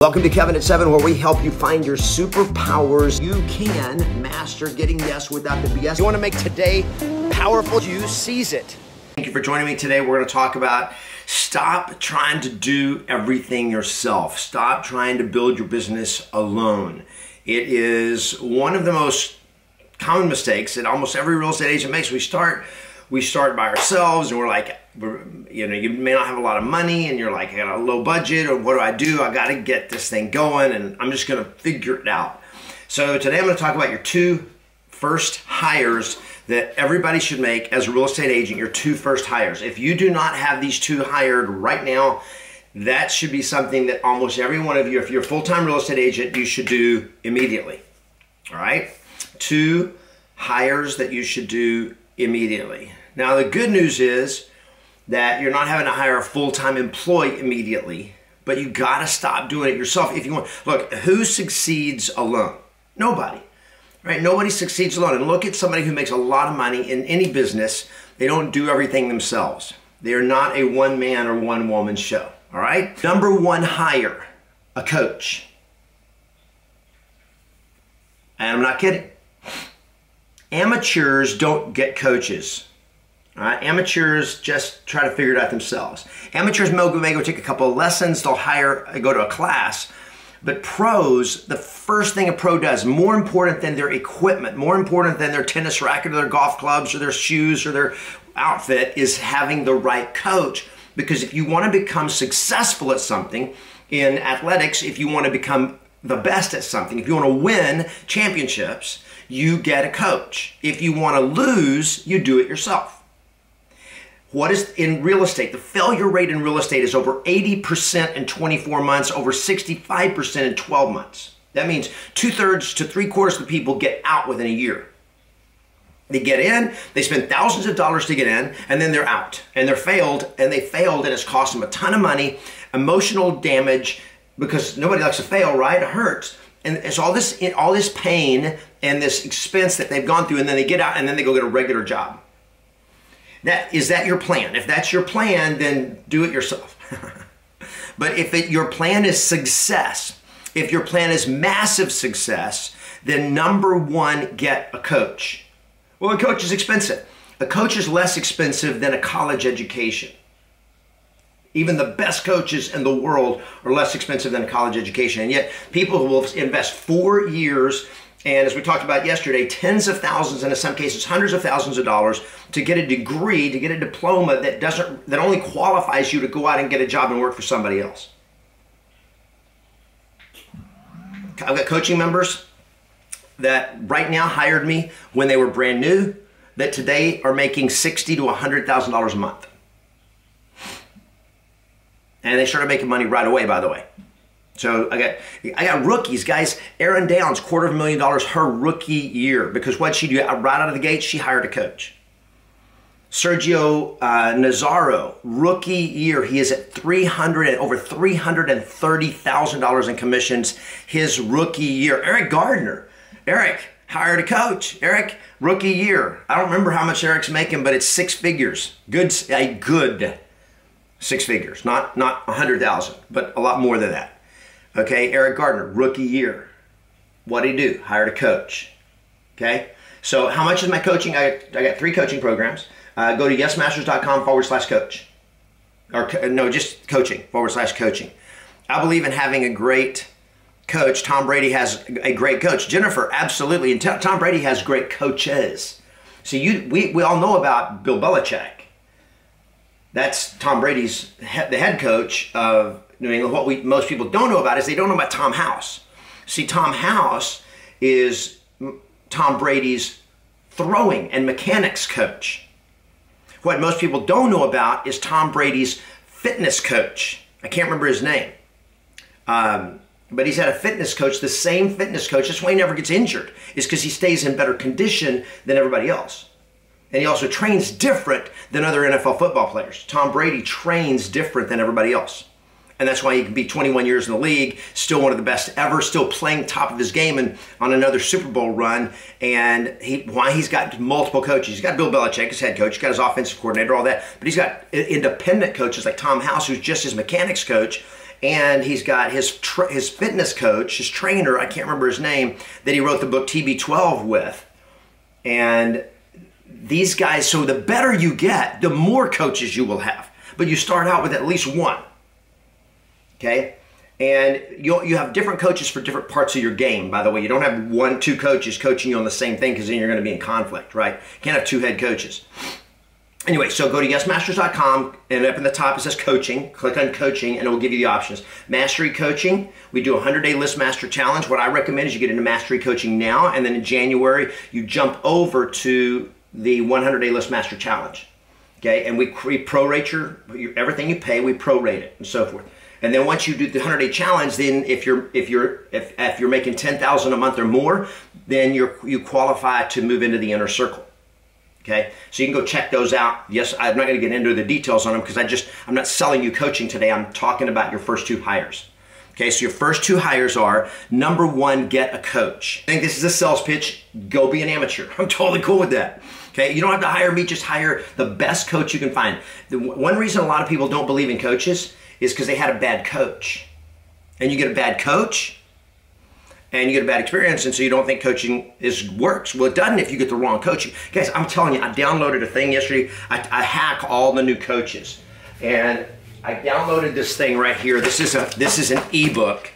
Welcome to Kevin at 7, where we help you find your superpowers. You can master getting yes without the BS. You want to make today powerful, you seize it. Thank you for joining me today. We're going to talk about stop trying to do everything yourself. Stop trying to build your business alone. It is one of the most common mistakes that almost every real estate agent makes. We start by ourselves and we're like, you may not have a lot of money and you're like, I got a low budget, or what do? I got to get this thing going and I'm just going to figure it out. So today I'm going to talk about your two first hires that everybody should make as a real estate agent, your two first hires. If you do not have these two hired right now, that should be something that almost every one of you, if you're a full-time real estate agent, you should do immediately. All right? Two hires that you should do immediately. Now, the good news is that you're not having to hire a full-time employee immediately, but you got to stop doing it yourself if you want. Look, who succeeds alone? Nobody, right? Nobody succeeds alone. And look at somebody who makes a lot of money in any business. They don't do everything themselves. They are not a one-man or one-woman show, all right? Number one hire, a coach. And I'm not kidding. Amateurs don't get coaches. All right? Amateurs just try to figure it out themselves. Amateurs may go take a couple of lessons, they'll go to a class. But pros, the first thing a pro does, more important than their equipment, more important than their tennis racket or their golf clubs or their shoes or their outfit, is having the right coach. Because if you want to become successful at something in athletics, if you want to become the best at something, if you want to win championships, you get a coach. If you want to lose, you do it yourself. What is in real estate? The failure rate in real estate is over 80% in 24 months, over 65% in 12 months. That means 2/3 to 3/4 of the people get out within a year. They get in, they spend thousands of dollars to get in, and then they're out. And they failed, and it's cost them a ton of money, emotional damage, because nobody likes to fail, right? It hurts. And it's all this pain and this expense that they've gone through, and then they get out and then they go get a regular job. Is that your plan? If that's your plan, then do it yourself. But if your plan is success, if your plan is massive success, then number one, get a coach. Well, a coach is expensive. A coach is less expensive than a college education. Even the best coaches in the world are less expensive than a college education. And yet people who will invest 4 years, and as we talked about yesterday, tens of thousands, and in some cases hundreds of thousands of dollars to get a degree, to get a diploma that only qualifies you to go out and get a job and work for somebody else. I've got coaching members that right now hired me when they were brand new, that today are making $60,000 to $100,000 a month. And they started making money right away, by the way. So I got rookies, guys. Erin Downs, $250,000 her rookie year, because what'd she do? Right out of the gate, she hired a coach. Sergio Nazaro, rookie year, he is at over $330,000 in commissions his rookie year. Eric Gardner, Eric hired a coach. Eric, rookie year. I don't remember how much Eric's making, but it's 6 figures. A good 6 figures, not 100,000, but a lot more than that. Okay, Eric Gardner, rookie year. What did he do? Hired a coach. Okay, so how much is my coaching? I got 3 coaching programs. Go to yesmasters.com/coach. Or no, just coaching/coaching. I believe in having a great coach. Tom Brady has a great coach. Jennifer, absolutely. And Tom Brady has great coaches. See, we all know about Bill Belichick. That's Tom Brady's the head coach of New England. What most people don't know about is they don't know about Tom House. See, Tom House is Tom Brady's throwing and mechanics coach. What most people don't know about is Tom Brady's fitness coach. I can't remember his name. But he's had a fitness coach, the same fitness coach. That's why he never gets injured, is because he stays in better condition than everybody else. And he also trains different than other NFL football players. Tom Brady trains different than everybody else. And that's why he can be 21 years in the league, still one of the best ever, still playing top of his game and on another Super Bowl run. And why he's got multiple coaches. He's got Bill Belichick, his head coach. He's got his offensive coordinator, all that. But he's got independent coaches like Tom House, who's just his mechanics coach. And he's got his fitness coach, his trainer, I can't remember his name, that he wrote the book TB12 with. And these guys, so the better you get, the more coaches you will have. But you start out with at least one, okay? And you have different coaches for different parts of your game, by the way. You don't have 1, 2 coaches coaching you on the same thing, because then you're going to be in conflict, right? You can't have 2 head coaches. Anyway, so go to yesmasters.com, and up in the top it says coaching. Click on coaching, and it will give you the options. Mastery coaching, we do a 100-day list master challenge. What I recommend is you get into mastery coaching now, and then in January, you jump over to the 100-day list master challenge. Okay, and we prorate your everything you pay, we prorate it, and so forth. And then once you do the 100-day challenge, then if you're making $10,000 a month or more, then you qualify to move into the inner circle. Okay, so you can go check those out. Yes, I'm not going to get into the details on them because I'm not selling you coaching today. I'm talking about your first 2 hires. Okay, so your first 2 hires are, number 1, get a coach. I think this is a sales pitch. Go be an amateur. I'm totally cool with that. Okay, you don't have to hire me. Just hire the best coach you can find. The one reason a lot of people don't believe in coaches is because they had a bad coach. And you get a bad coach, and you get a bad experience, and so you don't think coaching works. Well, it doesn't if you get the wrong coach. Guys, I'm telling you, I downloaded a thing yesterday. I hack all the new coaches, and I downloaded this thing right here. This is an ebook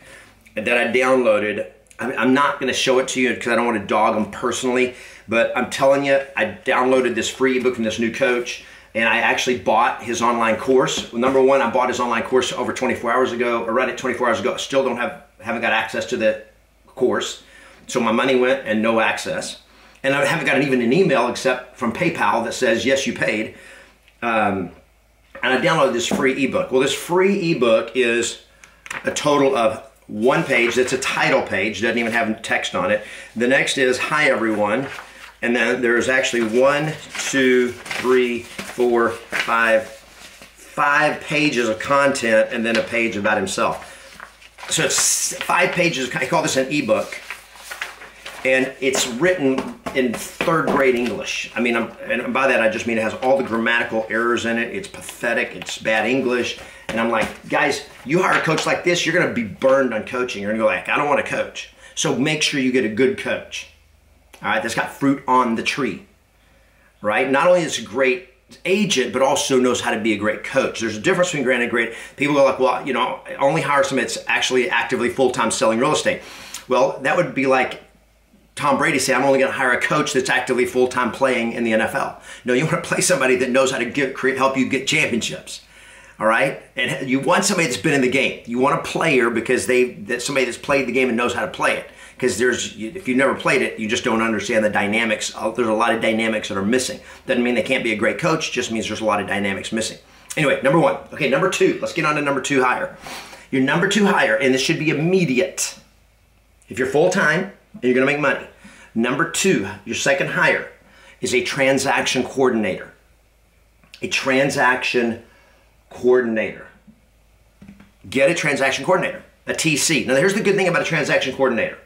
that I downloaded. I'm not going to show it to you because I don't want to dog them personally, but I'm telling you, I downloaded this free ebook from this new coach, and I actually bought his online course. Number 1, I bought his online course over 24 hours ago, or right at 24 hours ago. I still haven't got access to the course, so my money went and no access, and I haven't got even an email except from PayPal that says yes, you paid. And I downloaded this free ebook. Well, this free ebook is a total of 1 page. That's a title page, doesn't even have text on it. The next is hi everyone, and then there's actually 1, 2, 3, 4, 5 pages of content, and then a page about himself. So it's 5 pages. I call this an ebook, and it's written in 3rd grade English. I mean, and by that I just mean it has all the grammatical errors in it. It's pathetic. It's bad English. And I'm like, guys, you hire a coach like this, you're going to be burned on coaching. You're going to go like, I don't want to coach. So make sure you get a good coach. All right, that's got fruit on the tree. Right? Not only is it a great agent, but also knows how to be a great coach. There's a difference between great. People go like, well, you know, I only hire somebody that's actually actively full-time selling real estate. Well, that would be like Tom Brady say, I'm only going to hire a coach that's actively full-time playing in the NFL. No, you want to play somebody that knows how to help you get championships. All right, and you want somebody that's been in the game. You want a player because that's somebody that's played the game and knows how to play it. Because if you've never played it, you just don't understand the dynamics. There's a lot of dynamics that are missing. Doesn't mean they can't be a great coach, just means there's a lot of dynamics missing. Anyway, number 1. Okay, number 2. Let's get on to number 2 hire. Your number 2 hire, and this should be immediate. If you're full-time and you're going to make money. Number 2, your second hire, is a transaction coordinator. A transaction coordinator. Get a transaction coordinator, a TC. Now, here's the good thing about a transaction coordinator.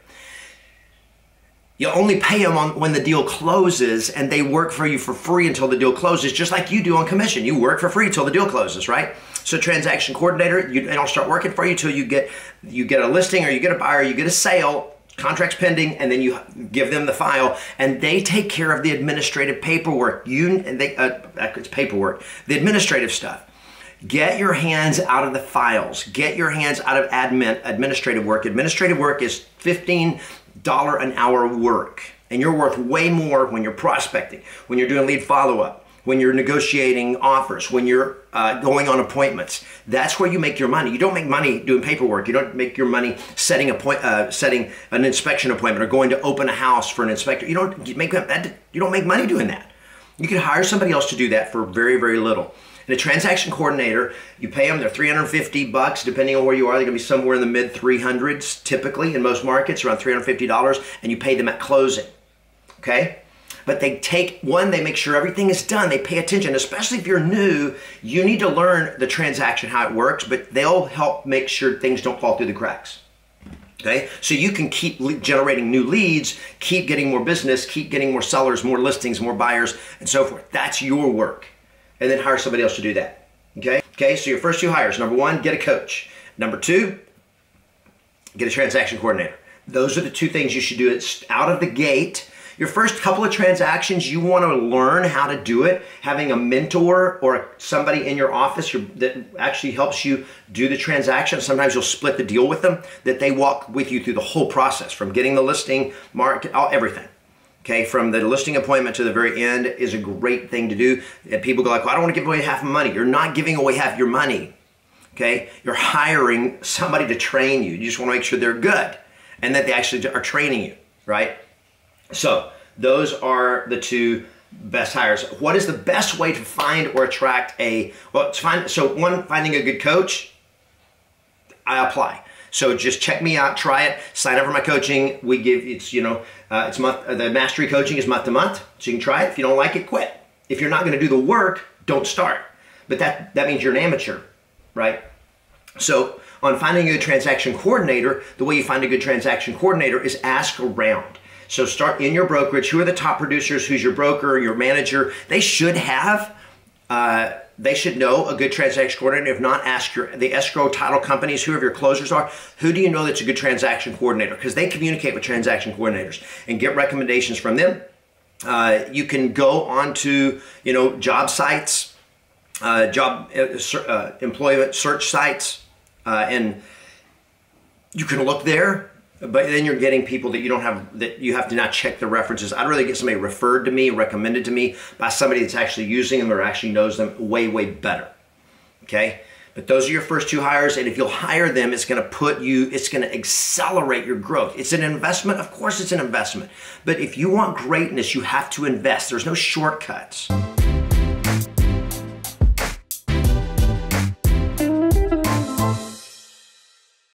You only pay them when the deal closes, and they work for you for free until the deal closes, just like you do on commission. You work for free until the deal closes, right? So transaction coordinator, they don't start working for you until you get a listing, or you get a buyer, you get a sale, contracts pending, and then you give them the file, and they take care of the administrative paperwork. It's paperwork, the administrative stuff. Get your hands out of the files. Get your hands out of administrative work. Administrative work is $15 an hour work. And you're worth way more when you're prospecting, when you're doing lead follow-up, when you're negotiating offers, when you're going on appointments. That's where you make your money. You don't make money doing paperwork. You don't make your money setting an inspection appointment or going to open a house for an inspector. You don't make money doing that. You can hire somebody else to do that for very, very little. And a transaction coordinator, you pay them, they're $350, depending on where you are. They're going to be somewhere in the mid 300s, typically in most markets, around $350, and you pay them at closing. Okay? But they make sure everything is done. They pay attention, especially if you're new. You need to learn the transaction, how it works, but they'll help make sure things don't fall through the cracks. Okay? So you can keep generating new leads, keep getting more business, keep getting more sellers, more listings, more buyers, and so forth. That's your work. And then hire somebody else to do that. Okay? Okay, so your first 2 hires. Number 1, get a coach. Number two, get a transaction coordinator. Those are the two things you should do. It's out of the gate. Your first couple of transactions, you want to learn how to do it. Having a mentor or somebody in your office that actually helps you do the transaction. Sometimes you'll split the deal with them, that they walk with you through the whole process from getting the listing, market, everything. Okay, from the listing appointment to the very end is a great thing to do. And people go like, well, I don't want to give away half my money. You're not giving away half your money. Okay, you're hiring somebody to train you. You just want to make sure they're good and that they actually are training you, right? So those are the two best hires. What is the best way to find or attract finding a good coach, I apply. So just check me out, try it, sign up for my coaching. We give, the mastery coaching is month to month, so you can try it. If you don't like it, quit. If you're not gonna do the work, don't start. But that means you're an amateur, right? So on finding a good transaction coordinator, the way you find a good transaction coordinator is ask around. So start in your brokerage. Who are the top producers? Who's your broker, your manager? They should know a good transaction coordinator. If not, ask the escrow title companies, whoever your closers are. Who do you know that's a good transaction coordinator? Because they communicate with transaction coordinators and get recommendations from them. You can go onto job sites, employment search sites, and you can look there. But then you're getting people that you have to not check the references. I'd rather get somebody referred to me, recommended to me by somebody that's actually using them or actually knows them way, way better. Okay? But those are your first two hires, and if you'll hire them, it's gonna accelerate your growth. It's an investment, of course it's an investment. But if you want greatness, you have to invest. There's no shortcuts.